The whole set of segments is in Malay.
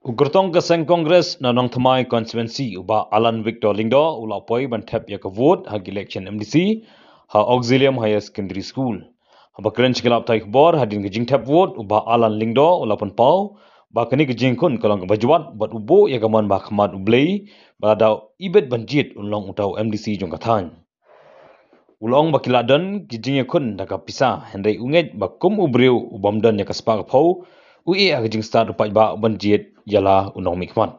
Ukurtong kaseng Kongres na nong thamai constituency uba Alan Victor Lingdo ulapoi bantap ya ka vote hag election MDC ha Auxilium Higher Secondary School. Haba kren chikilap tai khbor hadin gijing tap vote uba Alan Lingdo ulapon pau ba kani gijing kun kalong bajwat bat ubo ya gaman ba khmat ublei ba daw ibet banjit ulong utau MDC jong kathan. Ulong bakiladan gijing kun daga pisa hendai unget ba kum ubreu ubamdan ya kaspa phau ue agajing start upai ba banjit yala unong mikmat.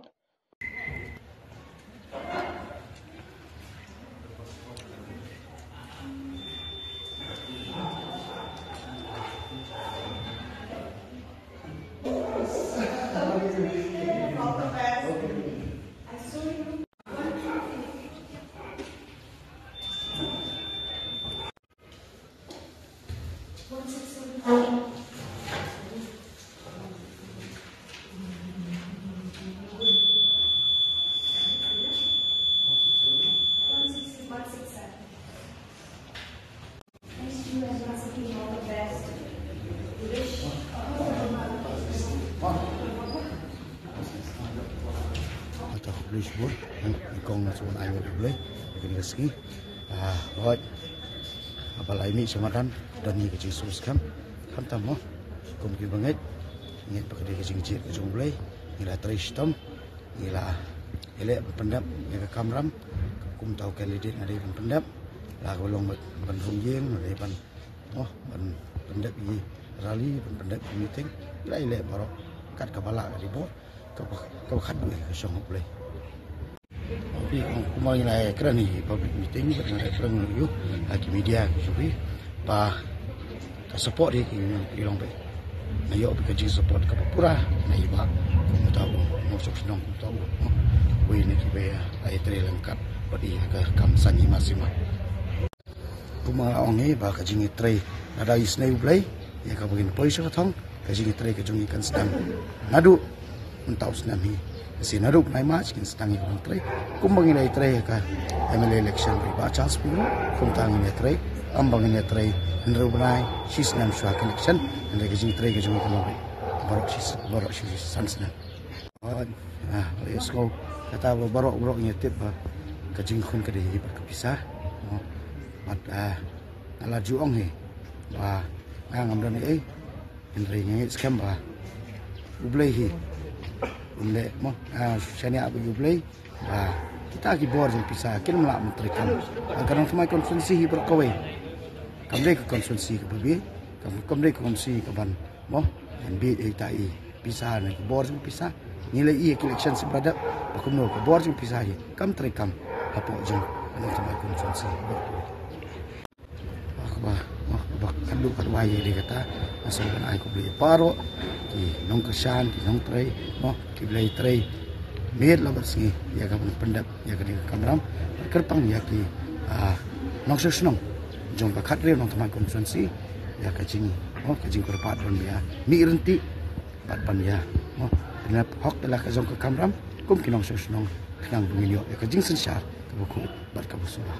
Police board kong suwan ayo boleh bikin rezeki buat apalagi ini semadan dan ni kecil sus kan tamu mungkin banget ingat pakai kecil kecil boleh ila tristom ila elek pendap yang kamram kum tahu kandidat ada yang pendap lah golong ban fungjing ada ban pendap ini rally pendap meeting ila elek baru kat kepala di bawah kau kat boleh kesong boleh. Tapi kemarin lah kerana ni public meeting kerana perang you lagi media jadi bah support dia hilang be. Nayo bekerja support ke Papua naik bah kamu tahu masuk senang kamu tahu. Wei ni kita ai lengkap bagi agar kamsanyi masing mah. Kumala orang ni bah kerja ni tray ada isnai play ya kau begini polis katong kerja ni tray kerja ni kan sedang ngadu entau senang ni. Si naruk naik match kan setangi orang tray, kumbang ini tray kan MLA election riba chance pun, kumbang ini tray, ambang ini tray, naruk naik, sis nam shua connection, anda kejing tray kejing kamu barok sis sansna. Let's go. Kata barok ini tip kejing kun kedai berkepisah, ala juang ni, ngamdan ni, ini ni scam ublei Ule, sini apa jublei, kita lagi bor jadi pisah, kita melak menterikan. Agar orang semai konsumsi berkawai, kami ke konsumsi ke babi, kami ke konsumsi ke ban, dan bid tai pisah ni bor jadi pisah. Nilai election seberada, bakum ke bor jadi pisah je, kami terikam apa jeng orang semai konsumsi. Kaduk kadwai dia kata, asal kan aku beli paro. Nong kesan, nong tray, kiblai tray, mer lah bersih, ya kan pendap, ya kan kameram, kerpang ya ki, nong sesenong, jom pakat real nong teman konsumsi, ya kacing kerpat pun dia, mi renti, pat pan ya, bila hok telah kajong ke kameram, kum kinong sesenong, kinang bungilio, ya kacing sensar, kebuku, bat kabusula.